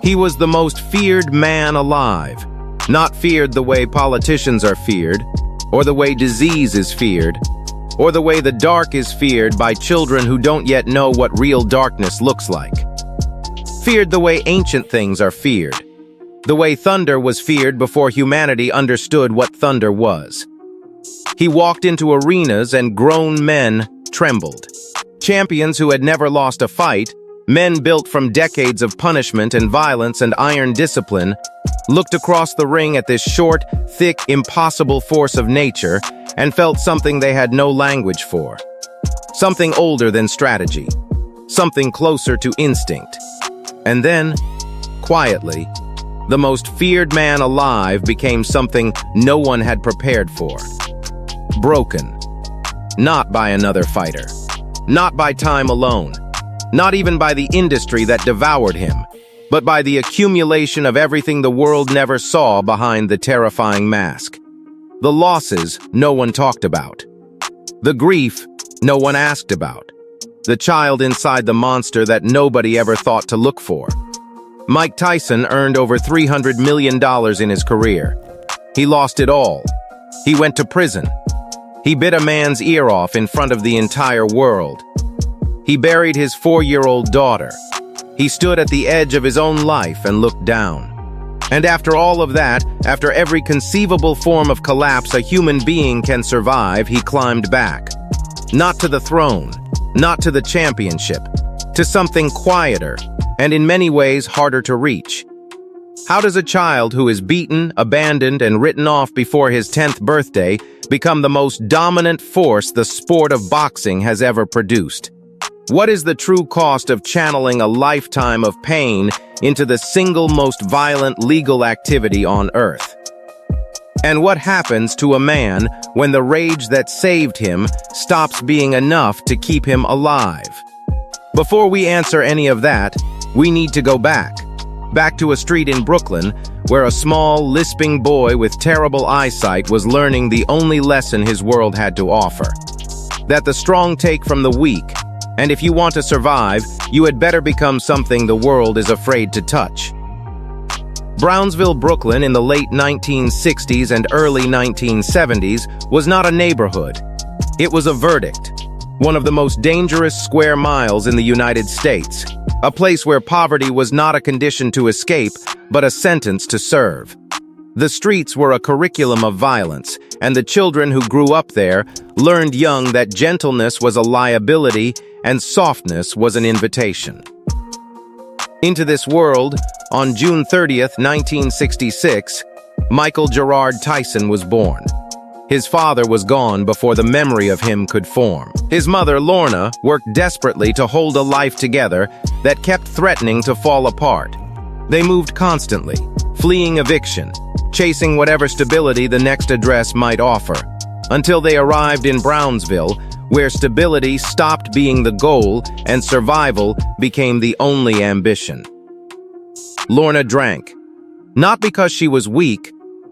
He was the most feared man alive, not feared the way politicians are feared, or the way disease is feared, or the way the dark is feared by children who don't yet know what real darkness looks like. Feared the way ancient things are feared, the way thunder was feared before humanity understood what thunder was. He walked into arenas and grown men trembled. Champions who had never lost a fight, men built from decades of punishment and violence and iron discipline, looked across the ring at this short, thick, impossible force of nature and felt something they had no language for. Something older than strategy. Something closer to instinct. And then, quietly, the most feared man alive became something no one had prepared for. Broken. Not by another fighter. Not by time alone. Not even by the industry that devoured him, but by the accumulation of everything the world never saw behind the terrifying mask. The losses no one talked about. The grief no one asked about. The child inside the monster that nobody ever thought to look for. Mike Tyson earned over $300 million in his career. He lost it all. He went to prison. He bit a man's ear off in front of the entire world. He buried his 4-year-old daughter. He stood at the edge of his own life and looked down. And after all of that, after every conceivable form of collapse a human being can survive, he climbed back. Not to the throne, not to the championship, to something quieter, and in many ways harder to reach. How does a child who is beaten, abandoned, and written off before his 10th birthday become the most dominant force the sport of boxing has ever produced? What is the true cost of channeling a lifetime of pain into the single most violent legal activity on earth? And what happens to a man when the rage that saved him stops being enough to keep him alive? Before we answer any of that, we need to go back to a street in Brooklyn where a small, lisping boy with terrible eyesight was learning the only lesson his world had to offer. That the strong take from the weak, and if you want to survive, you had better become something the world is afraid to touch. Brownsville, Brooklyn in the late 1960s and early 1970s was not a neighborhood. It was a verdict. One of the most dangerous square miles in the United States. A place where poverty was not a condition to escape, but a sentence to serve. The streets were a curriculum of violence, and the children who grew up there learned young that gentleness was a liability and softness was an invitation. Into this world, on June 30th, 1966, Michael Gerard Tyson was born. His father was gone before the memory of him could form. His mother, Lorna, worked desperately to hold a life together that kept threatening to fall apart. They moved constantly, fleeing eviction, chasing whatever stability the next address might offer, until they arrived in Brownsville, where stability stopped being the goal and survival became the only ambition. Lorna drank, not because she was weak,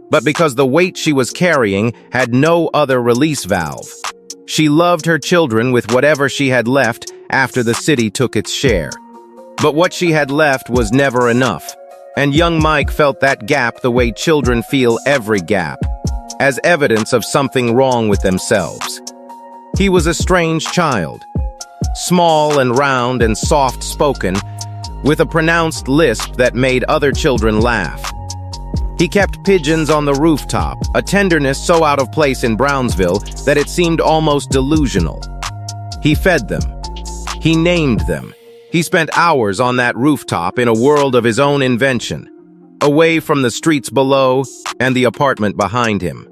but because the weight she was carrying had no other release valve. She loved her children with whatever she had left after the city took its share. But what she had left was never enough, and young Mike felt that gap the way children feel every gap, as evidence of something wrong with themselves. He was a strange child, small and round and soft-spoken, with a pronounced lisp that made other children laugh. He kept pigeons on the rooftop, a tenderness so out of place in Brownsville that it seemed almost delusional. He fed them. He named them. He spent hours on that rooftop in a world of his own invention, away from the streets below and the apartment behind him.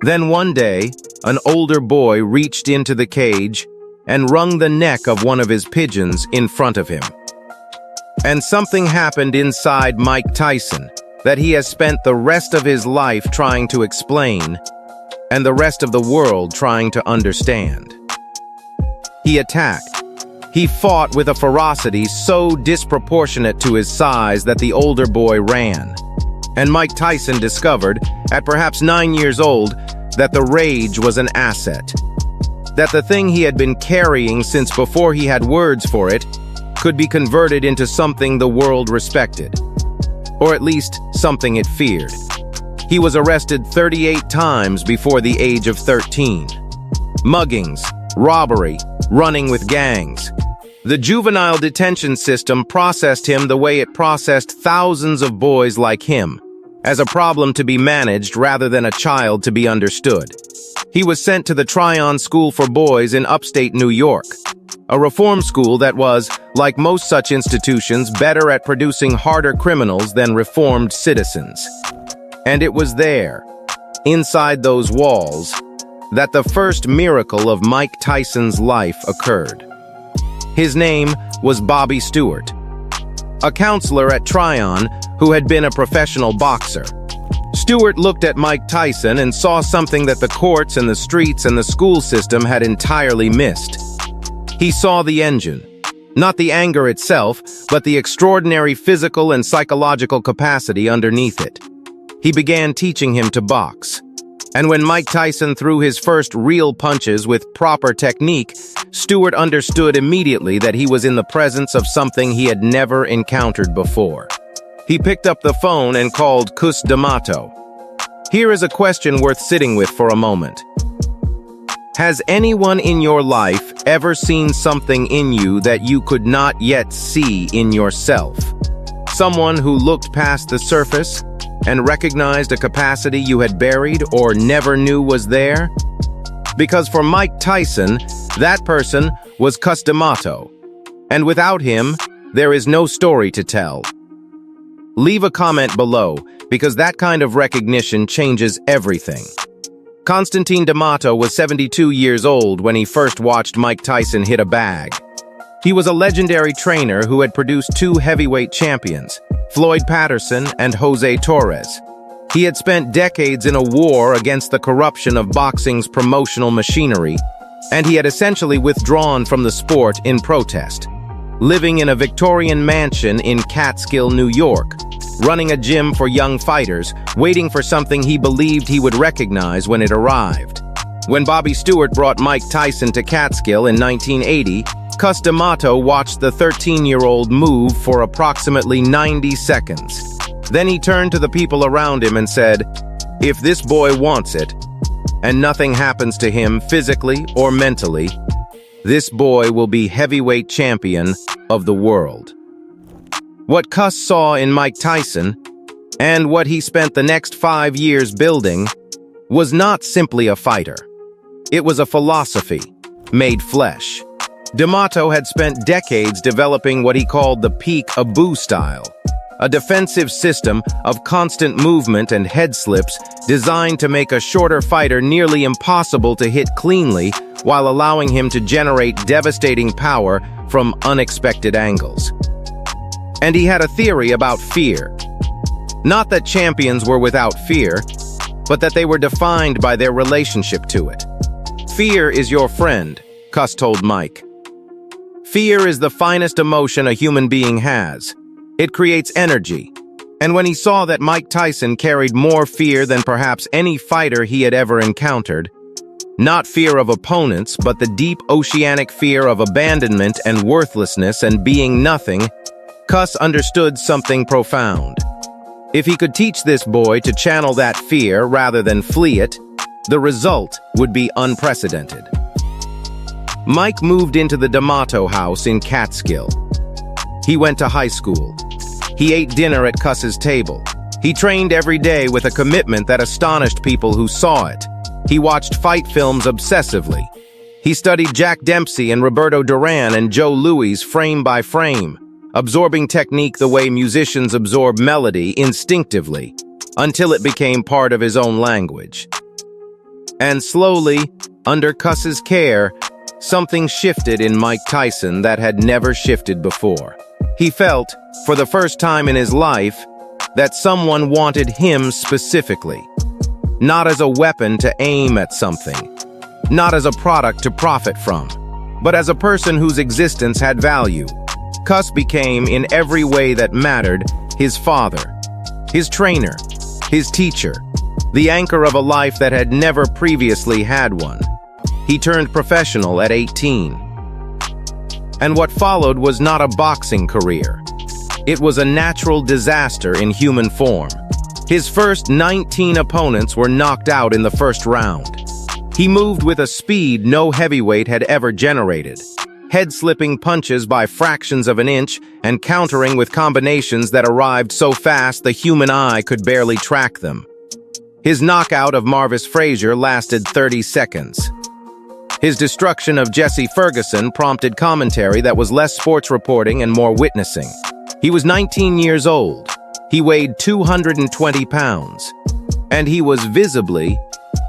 Then one day, an older boy reached into the cage and wrung the neck of one of his pigeons in front of him. And something happened inside Mike Tyson that he has spent the rest of his life trying to explain, and the rest of the world trying to understand. He attacked. He fought with a ferocity so disproportionate to his size that the older boy ran. And Mike Tyson discovered, at perhaps 9 years old, that the rage was an asset. That the thing he had been carrying since before he had words for it could be converted into something the world respected. or at least something it feared. He was arrested 38 times before the age of 13. Muggings, robbery, running with gangs. The juvenile detention system processed him the way it processed thousands of boys like him, as a problem to be managed rather than a child to be understood. He was sent to the Tryon School for Boys in upstate New York, a reform school that was, like most such institutions, better at producing harder criminals than reformed citizens. And it was there, inside those walls, that the first miracle of Mike Tyson's life occurred. His name was Bobby Stewart, a counselor at Tryon who had been a professional boxer. Stewart looked at Mike Tyson and saw something that the courts and the streets and the school system had entirely missed. He saw the engine, not the anger itself, but the extraordinary physical and psychological capacity underneath it. He began teaching him to box. And when Mike Tyson threw his first real punches with proper technique, Stewart understood immediately that he was in the presence of something he had never encountered before. He picked up the phone and called Cus D'Amato. Here is a question worth sitting with for a moment. Has anyone in your life ever seen something in you that you could not yet see in yourself? Someone who looked past the surface and recognized a capacity you had buried or never knew was there? Because for Mike Tyson, that person was Cus D'Amato, and without him, there is no story to tell. Leave a comment below, because that kind of recognition changes everything. Constantine D'Amato was 72 years old when he first watched Mike Tyson hit a bag. He was a legendary trainer who had produced two heavyweight champions, Floyd Patterson and Jose Torres. He had spent decades in a war against the corruption of boxing's promotional machinery, and he had essentially withdrawn from the sport in protest, living in a Victorian mansion in Catskill, New York, running a gym for young fighters, waiting for something he believed he would recognize when it arrived. When Bobby Stewart brought Mike Tyson to Catskill in 1980, Cus D'Amato watched the 13-year-old move for approximately 90 seconds. Then he turned to the people around him and said, "If this boy wants it, and nothing happens to him physically or mentally, this boy will be heavyweight champion of the world." What Cus saw in Mike Tyson, and what he spent the next 5 years building, was not simply a fighter. It was a philosophy, made flesh. D'Amato had spent decades developing what he called the peak Abu style, a defensive system of constant movement and head slips designed to make a shorter fighter nearly impossible to hit cleanly while allowing him to generate devastating power from unexpected angles. And he had a theory about fear. Not that champions were without fear, but that they were defined by their relationship to it. Fear is your friend, Cus told Mike. Fear is the finest emotion a human being has. It creates energy. And when he saw that Mike Tyson carried more fear than perhaps any fighter he had ever encountered, not fear of opponents, but the deep oceanic fear of abandonment and worthlessness and being nothing, Cus understood something profound. If he could teach this boy to channel that fear rather than flee it, the result would be unprecedented. Mike moved into the D'Amato house in Catskill. He went to high school. He ate dinner at Cus's table. He trained every day with a commitment that astonished people who saw it. He watched fight films obsessively. He studied Jack Dempsey and Roberto Duran and Joe Louis frame by frame, absorbing technique the way musicians absorb melody instinctively, until it became part of his own language. And slowly, under Cus's care, something shifted in Mike Tyson that had never shifted before. He felt, for the first time in his life, that someone wanted him specifically. Not as a weapon to aim at something, not as a product to profit from, but as a person whose existence had value. Cus became, in every way that mattered, his father, his trainer, his teacher, the anchor of a life that had never previously had one. He turned professional at 18. And what followed was not a boxing career. It was a natural disaster in human form. His first 19 opponents were knocked out in the first round. He moved with a speed no heavyweight had ever generated, head-slipping punches by fractions of an inch and countering with combinations that arrived so fast the human eye could barely track them. His knockout of Marvis Frazier lasted 30 seconds. His destruction of Jesse Ferguson prompted commentary that was less sports reporting and more witnessing. He was 19 years old. He weighed 220 pounds. And he was visibly,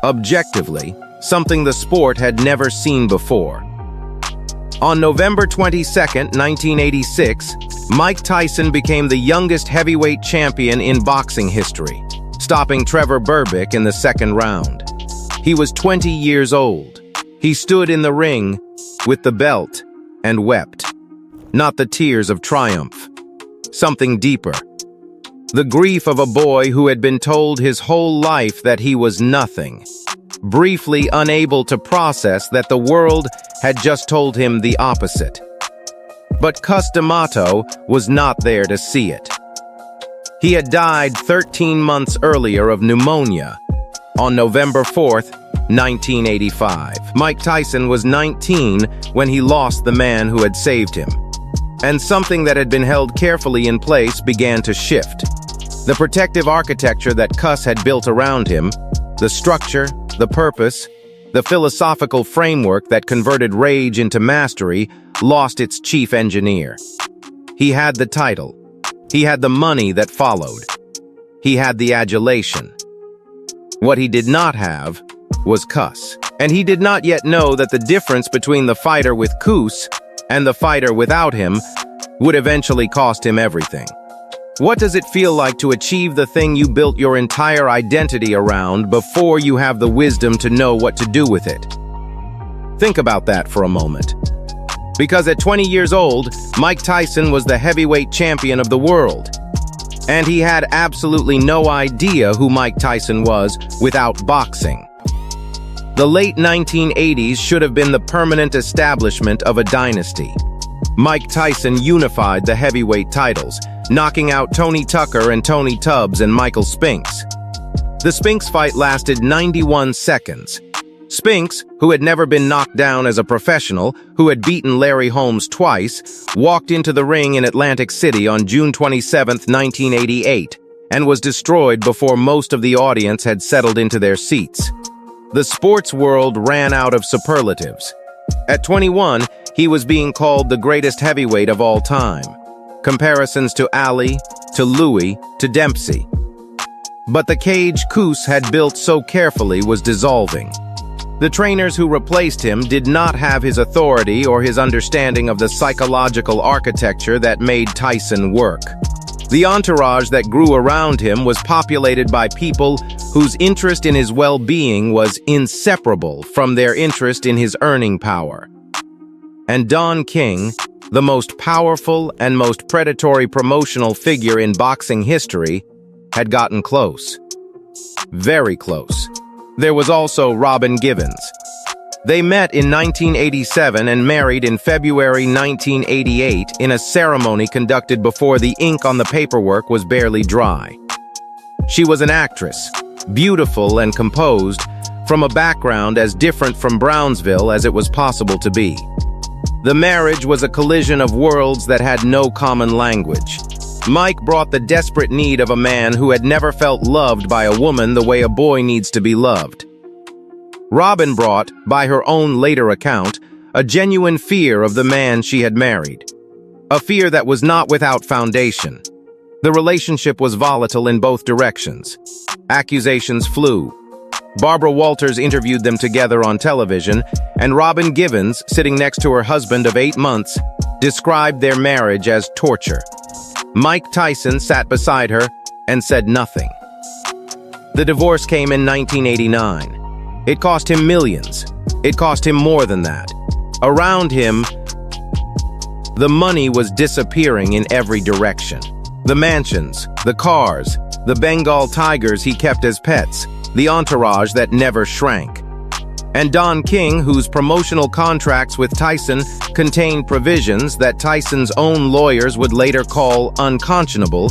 objectively, something the sport had never seen before. On November 22, 1986, Mike Tyson became the youngest heavyweight champion in boxing history, stopping Trevor Berbick in the second round. He was 20 years old. He stood in the ring with the belt and wept. Not the tears of triumph. Something deeper. The grief of a boy who had been told his whole life that he was nothing, briefly unable to process that the world had just told him the opposite. But Cus D'Amato was not there to see it. He had died 13 months earlier of pneumonia on November 4th, 1985. Mike Tyson was 19 when he lost the man who had saved him. And something that had been held carefully in place began to shift. The protective architecture that Cus had built around him, the structure, the purpose, the philosophical framework that converted rage into mastery, lost its chief engineer. He had the title. He had the money that followed. He had the adulation. What he did not have was Cus. And he did not yet know that the difference between the fighter with Cus and the fighter without him would eventually cost him everything. What does it feel like to achieve the thing you built your entire identity around before you have the wisdom to know what to do with it? Think about that for a moment. Because at 20 years old, Mike Tyson was the heavyweight champion of the world. And he had absolutely no idea who Mike Tyson was without boxing. The late 1980s should have been the permanent establishment of a dynasty. Mike Tyson unified the heavyweight titles, knocking out Tony Tucker and Tony Tubbs and Michael Spinks. The Spinks fight lasted 91 seconds. Spinks, who had never been knocked down as a professional, who had beaten Larry Holmes twice, walked into the ring in Atlantic City on June 27, 1988, and was destroyed before most of the audience had settled into their seats. The sports world ran out of superlatives. At 21, he was being called the greatest heavyweight of all time. Comparisons to Ali, to Louis, to Dempsey. But the cage Cus had built so carefully was dissolving. The trainers who replaced him did not have his authority or his understanding of the psychological architecture that made Tyson work. The entourage that grew around him was populated by people whose interest in his well-being was inseparable from their interest in his earning power. And Don King, the most powerful and most predatory promotional figure in boxing history, had gotten close. Very close. There was also Robin Givens. They met in 1987 and married in February 1988 in a ceremony conducted before the ink on the paperwork was barely dry. She was an actress, beautiful and composed, from a background as different from Brownsville as it was possible to be. The marriage was a collision of worlds that had no common language. Mike brought the desperate need of a man who had never felt loved by a woman the way a boy needs to be loved. Robin brought, by her own later account, a genuine fear of the man she had married. A fear that was not without foundation. The relationship was volatile in both directions. Accusations flew. Barbara Walters interviewed them together on television, and Robin Givens, sitting next to her husband of 8 months, described their marriage as torture. Mike Tyson sat beside her and said nothing. The divorce came in 1989. It cost him millions. It cost him more than that. Around him, the money was disappearing in every direction. The mansions, the cars, the Bengal tigers he kept as pets, the entourage that never shrank. And Don King, whose promotional contracts with Tyson contained provisions that Tyson's own lawyers would later call unconscionable,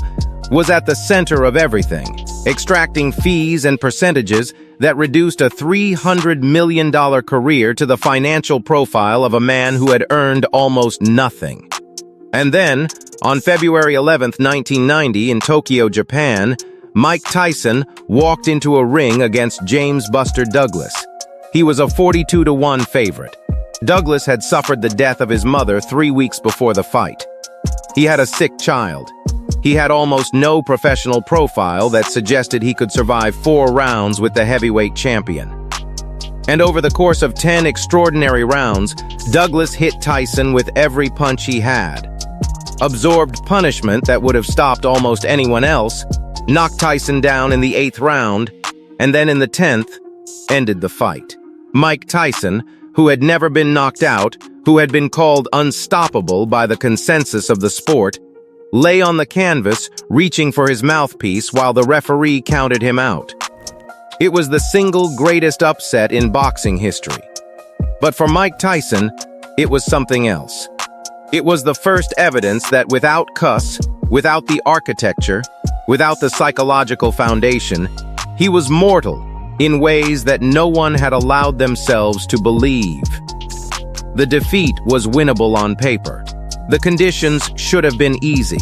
was at the center of everything, extracting fees and percentages that reduced a $300 million career to the financial profile of a man who had earned almost nothing. And then, on February 11, 1990, in Tokyo, Japan, Mike Tyson walked into a ring against James Buster Douglas. He was a 42-1 favorite. Douglas had suffered the death of his mother 3 weeks before the fight. He had a sick child. He had almost no professional profile that suggested he could survive 4 rounds with the heavyweight champion. And over the course of 10 extraordinary rounds, Douglas hit Tyson with every punch he had, absorbed punishment that would have stopped almost anyone else, knocked Tyson down in the 8th round, and then in the 10th, ended the fight. Mike Tyson, who had never been knocked out, who had been called unstoppable by the consensus of the sport, lay on the canvas, reaching for his mouthpiece while the referee counted him out. It was the single greatest upset in boxing history. But for Mike Tyson, it was something else. It was the first evidence that without cuss, without the architecture, without the psychological foundation, he was mortal in ways that no one had allowed themselves to believe. The defeat was winnable on paper. The conditions should have been easy.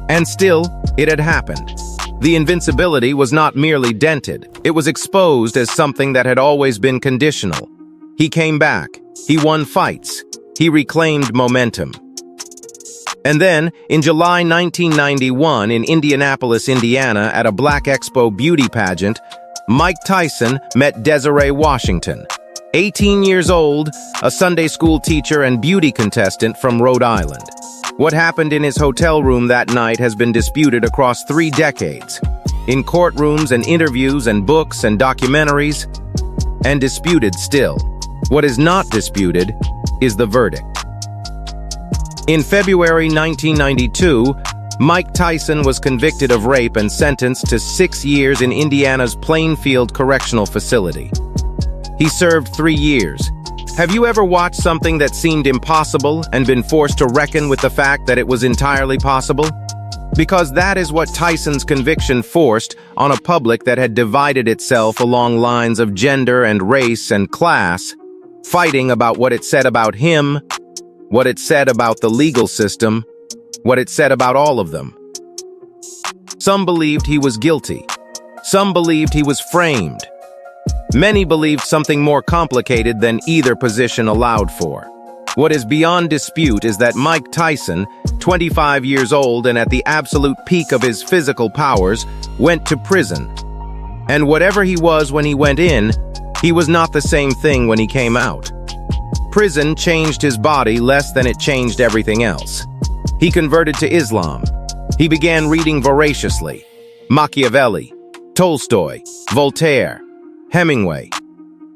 And still, it had happened. The invincibility was not merely dented. It was exposed as something that had always been conditional. He came back. He won fights. He reclaimed momentum. And then, in July 1991, in Indianapolis, Indiana, at a Black Expo beauty pageant, Mike Tyson met Desiree Washington, 18 years old, a Sunday school teacher and beauty contestant from Rhode Island. What happened in his hotel room that night has been disputed across 3 decades, in courtrooms and interviews and books and documentaries, and disputed still. What is not disputed is the verdict. In February 1992, Mike Tyson was convicted of rape and sentenced to 6 years in Indiana's Plainfield Correctional Facility. He served 3 years. Have you ever watched something that seemed impossible and been forced to reckon with the fact that it was entirely possible? Because that is what Tyson's conviction forced on a public that had divided itself along lines of gender and race and class, fighting about what it said about him, what it said about the legal system, what it said about all of them. Some believed he was guilty. Some believed he was framed. Many believed something more complicated than either position allowed for. What is beyond dispute is that Mike Tyson, 25 years old and at the absolute peak of his physical powers, went to prison. And whatever he was when he went in, he was not the same thing when he came out. Prison changed his body less than it changed everything else. He converted to Islam. He began reading voraciously. Machiavelli, Tolstoy, Voltaire, Hemingway.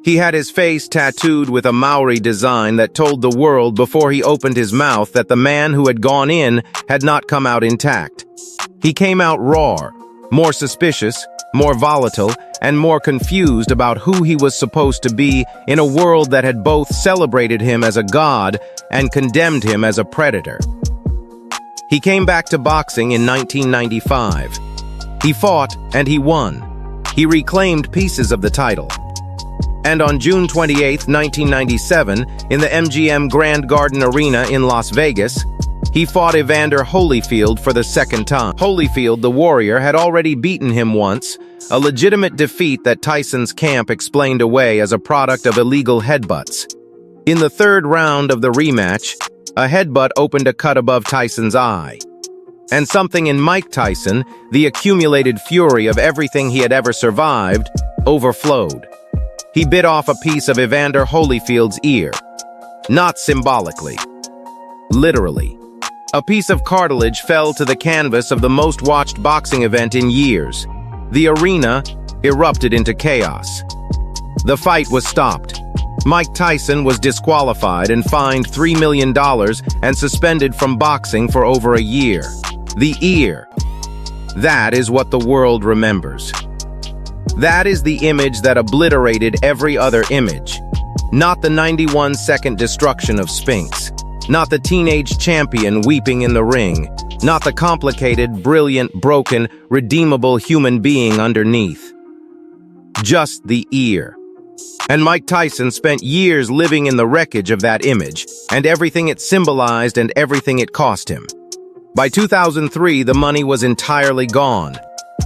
He had his face tattooed with a Maori design that told the world before he opened his mouth that the man who had gone in had not come out intact. He came out raw, more suspicious, more volatile, and more confused about who he was supposed to be in a world that had both celebrated him as a god and condemned him as a predator. He came back to boxing in 1995. He fought and he won. He reclaimed pieces of the title. And on June 28, 1997, in the MGM Grand Garden Arena in Las Vegas, he fought Evander Holyfield for the 2nd time. Holyfield, the warrior, had already beaten him once, a legitimate defeat that Tyson's camp explained away as a product of illegal headbutts. In the 3rd round of the rematch, a headbutt opened a cut above Tyson's eye. And something in Mike Tyson, the accumulated fury of everything he had ever survived, overflowed. He bit off a piece of Evander Holyfield's ear. Not symbolically. Literally. A piece of cartilage fell to the canvas of the most watched boxing event in years. The arena erupted into chaos. The fight was stopped. Mike Tyson was disqualified and fined $3 million and suspended from boxing for over a year. The ear. That is what the world remembers. That is the image that obliterated every other image. Not the 91-second destruction of Spinks. Not the teenage champion weeping in the ring. Not the complicated, brilliant, broken, redeemable human being underneath. Just the ear. And Mike Tyson spent years living in the wreckage of that image, and everything it symbolized and everything it cost him. By 2003, the money was entirely gone.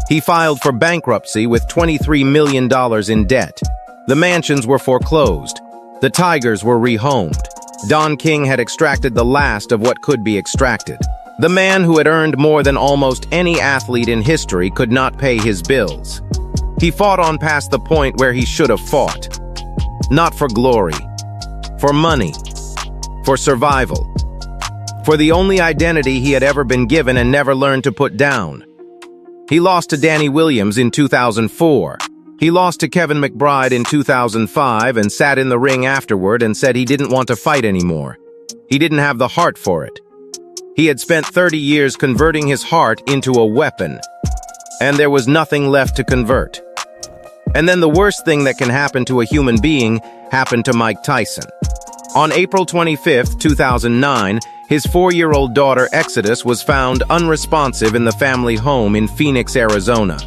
He filed for bankruptcy with $23 million in debt. The mansions were foreclosed. The tigers were rehomed. Don King had extracted the last of what could be extracted. The man who had earned more than almost any athlete in history could not pay his bills. He fought on past the point where he should have fought. Not for glory, for money, for survival, for the only identity he had ever been given and never learned to put down. He lost to Danny Williams in 2004. He lost to Kevin McBride in 2005 and sat in the ring afterward and said he didn't want to fight anymore. He didn't have the heart for it. He had spent 30 years converting his heart into a weapon, and there was nothing left to convert. And then the worst thing that can happen to a human being happened to Mike Tyson. On April 25, 2009, his 4-year-old daughter Exodus was found unresponsive in the family home in Phoenix, Arizona.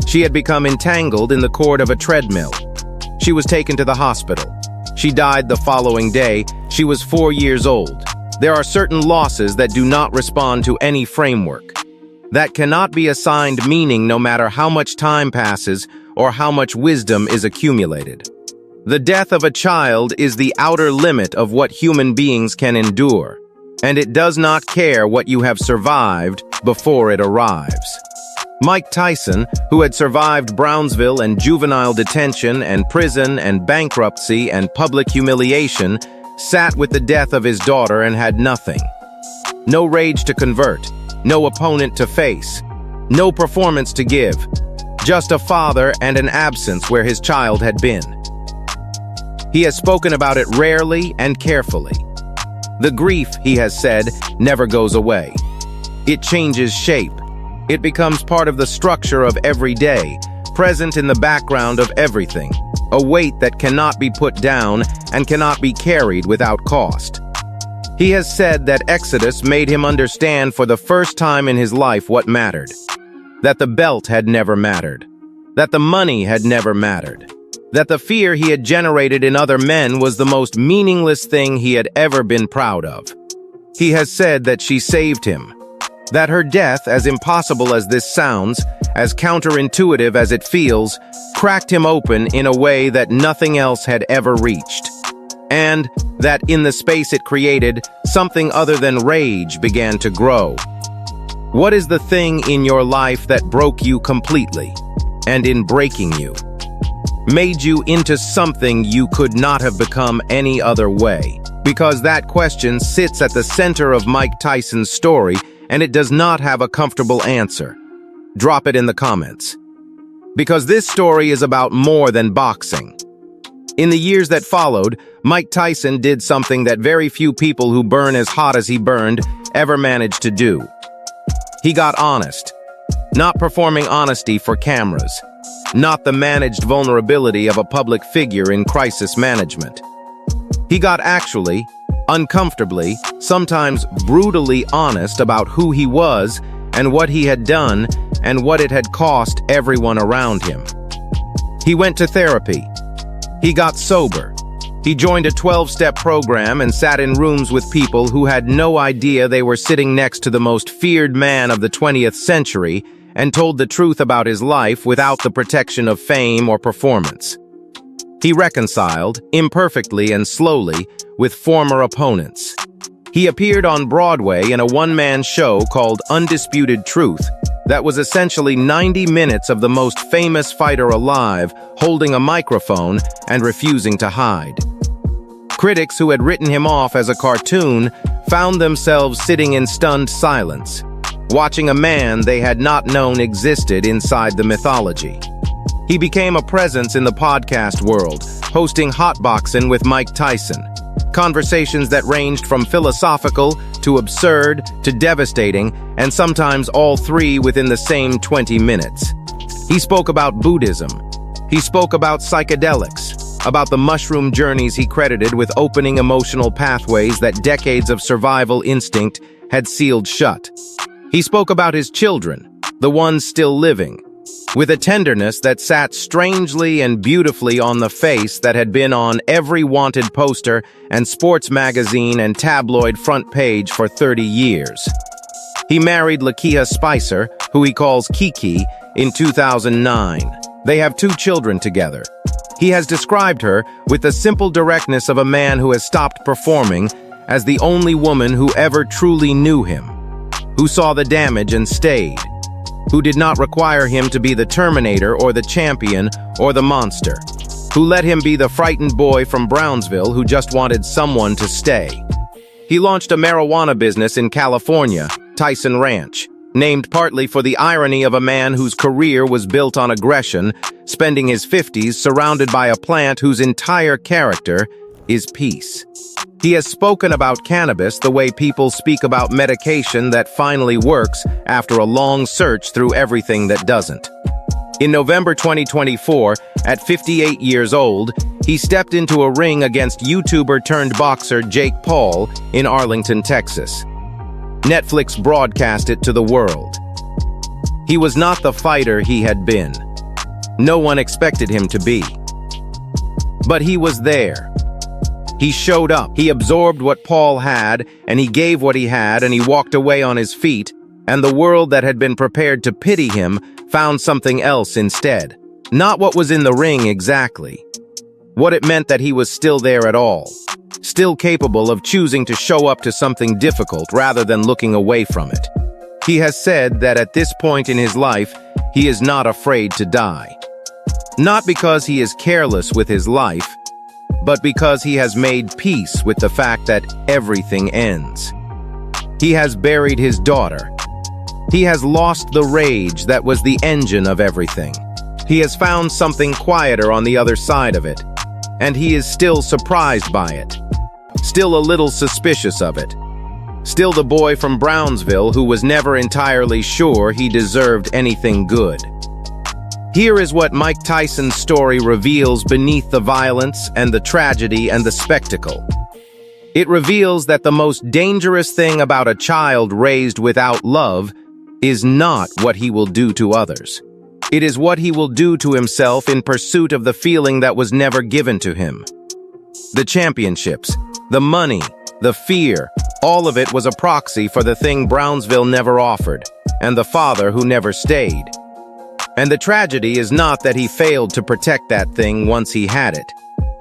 She had become entangled in the cord of a treadmill. She was taken to the hospital. She died the following day. She was 4 years old. There are certain losses that do not respond to any framework, that cannot be assigned meaning no matter how much time passes or how much wisdom is accumulated. The death of a child is the outer limit of what human beings can endure, and it does not care what you have survived before it arrives. Mike Tyson, who had survived Brownsville and juvenile detention and prison and bankruptcy and public humiliation, sat with the death of his daughter and had nothing. No rage to convert, no opponent to face, no performance to give, just a father and an absence where his child had been. He has spoken about it rarely and carefully. The grief, he has said, never goes away. It changes shape. It becomes part of the structure of every day, present in the background of everything, a weight that cannot be put down and cannot be carried without cost. He has said that Exodus made him understand for the first time in his life what mattered, that the belt had never mattered, that the money had never mattered, that the fear he had generated in other men was the most meaningless thing he had ever been proud of. He has said that she saved him, that her death, as impossible as this sounds, as counterintuitive as it feels, cracked him open in a way that nothing else had ever reached. And that in the space it created, something other than rage began to grow. What is the thing in your life that broke you completely, and in breaking you, made you into something you could not have become any other way? Because that question sits at the center of Mike Tyson's story, and it does not have a comfortable answer. Drop it in the comments. Because this story is about more than boxing. In the years that followed, Mike Tyson did something that very few people who burn as hot as he burned ever managed to do. He got honest. Not performing honesty for cameras. Not the managed vulnerability of a public figure in crisis management. He got actually, uncomfortably, sometimes brutally honest about who he was and what he had done and what it had cost everyone around him. He went to therapy. He got sober. He joined a 12-step program and sat in rooms with people who had no idea they were sitting next to the most feared man of the 20th century and told the truth about his life without the protection of fame or performance. He reconciled, imperfectly and slowly, with former opponents. He appeared on Broadway in a one-man show called Undisputed Truth that was essentially 90 minutes of the most famous fighter alive holding a microphone and refusing to hide. Critics who had written him off as a cartoon found themselves sitting in stunned silence, watching a man they had not known existed inside the mythology. He became a presence in the podcast world, hosting Hotboxin' with Mike Tyson. Conversations that ranged from philosophical to absurd to devastating, and sometimes all three within the same 20 minutes. He spoke about Buddhism. He spoke about psychedelics. about the mushroom journeys he credited with opening emotional pathways that decades of survival instinct had sealed shut. He spoke about his children, the ones still living, with a tenderness that sat strangely and beautifully on the face that had been on every wanted poster and sports magazine and tabloid front page for 30 years. He married Lakeia Spicer, who he calls Kiki, in 2009. They have 2 children together. He has described her with the simple directness of a man who has stopped performing as the only woman who ever truly knew him, who saw the damage and stayed, who did not require him to be the Terminator or the champion or the monster, who let him be the frightened boy from Brownsville who just wanted someone to stay. He launched a marijuana business in California, Tyson Ranch, named partly for the irony of a man whose career was built on aggression, spending his 50s surrounded by a plant whose entire character is peace. He has spoken about cannabis the way people speak about medication that finally works after a long search through everything that doesn't. In November 2024, at 58 years old, he stepped into a ring against YouTuber-turned-boxer Jake Paul in Arlington, Texas. Netflix broadcast it to the world. He was not the fighter he had been. No one expected him to be. But he was there. He showed up. He absorbed what Paul had, and he gave what he had, and he walked away on his feet, and the world that had been prepared to pity him found something else instead. Not what was in the ring exactly. What it meant that he was still there at all. Still capable of choosing to show up to something difficult rather than looking away from it. He has said that at this point in his life, he is not afraid to die. Not because he is careless with his life, but because he has made peace with the fact that everything ends. He has buried his daughter. He has lost the rage that was the engine of everything. He has found something quieter on the other side of it, and he is still surprised by it. Still a little suspicious of it. Still the boy from Brownsville who was never entirely sure he deserved anything good. Here is what Mike Tyson's story reveals beneath the violence and the tragedy and the spectacle. It reveals that the most dangerous thing about a child raised without love is not what he will do to others. It is what he will do to himself in pursuit of the feeling that was never given to him. The championships, the money, the fear, all of it was a proxy for the thing Brownsville never offered, and the father who never stayed. And the tragedy is not that he failed to protect that thing once he had it.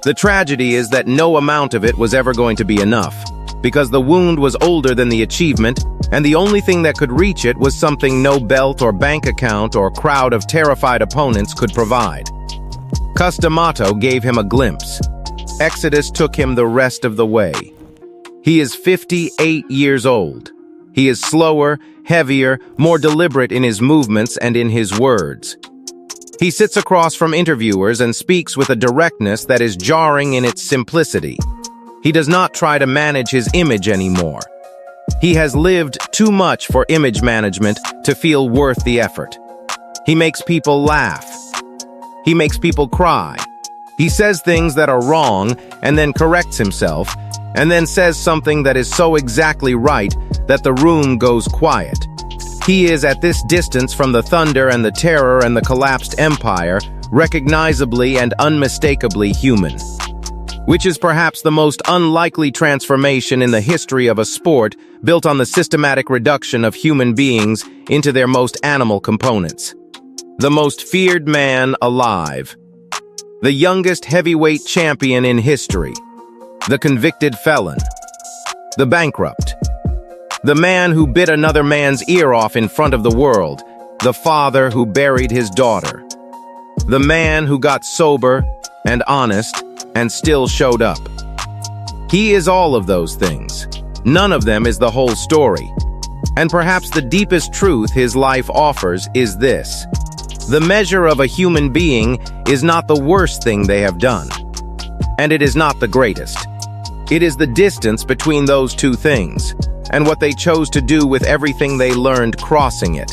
The tragedy is that no amount of it was ever going to be enough, because the wound was older than the achievement, and the only thing that could reach it was something no belt or bank account or crowd of terrified opponents could provide. Customato gave him a glimpse. Exodus took him the rest of the way. He is 58 years old. He is slower, heavier, more deliberate in his movements and in his words. He sits across from interviewers and speaks with a directness that is jarring in its simplicity. He does not try to manage his image anymore. He has lived too much for image management to feel worth the effort. He makes people laugh. He makes people cry. He says things that are wrong and then corrects himself, and then says something that is so exactly right that the room goes quiet. He is at this distance from the thunder and the terror and the collapsed empire, recognizably and unmistakably human. Which is perhaps the most unlikely transformation in the history of a sport built on the systematic reduction of human beings into their most animal components. The most feared man alive. The youngest heavyweight champion in history. The convicted felon. The bankrupt. The man who bit another man's ear off in front of the world. The father who buried his daughter. The man who got sober and honest and still showed up. He is all of those things. None of them is the whole story. And perhaps the deepest truth his life offers is this. The measure of a human being is not the worst thing they have done. And it is not the greatest. It is the distance between those two things, and what they chose to do with everything they learned crossing it.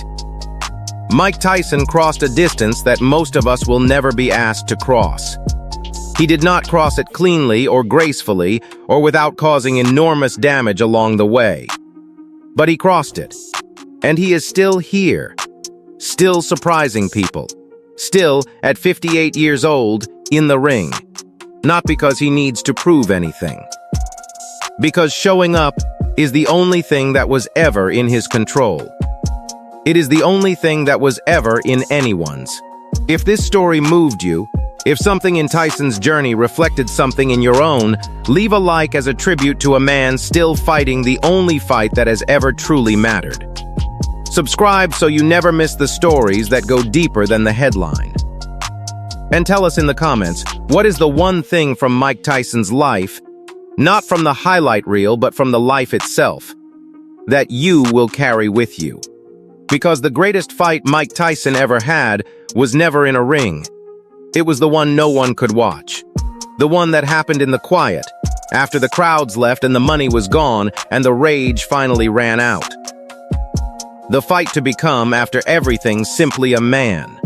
Mike Tyson crossed a distance that most of us will never be asked to cross. He did not cross it cleanly or gracefully or without causing enormous damage along the way. But he crossed it. And he is still here, still surprising people, still, at 58 years old, in the ring. Not because he needs to prove anything. Because showing up is the only thing that was ever in his control. It is the only thing that was ever in anyone's. If this story moved you, if something in Tyson's journey reflected something in your own, leave a like as a tribute to a man still fighting the only fight that has ever truly mattered. Subscribe so you never miss the stories that go deeper than the headline. And tell us in the comments, what is the one thing from Mike Tyson's life, not from the highlight reel but from the life itself, that you will carry with you? Because the greatest fight Mike Tyson ever had was never in a ring. It was the one no one could watch. The one that happened in the quiet, after the crowds left and the money was gone and the rage finally ran out. The fight to become, after everything, simply a man.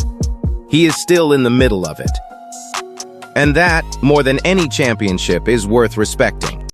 He is still in the middle of it. And that, more than any championship, is worth respecting.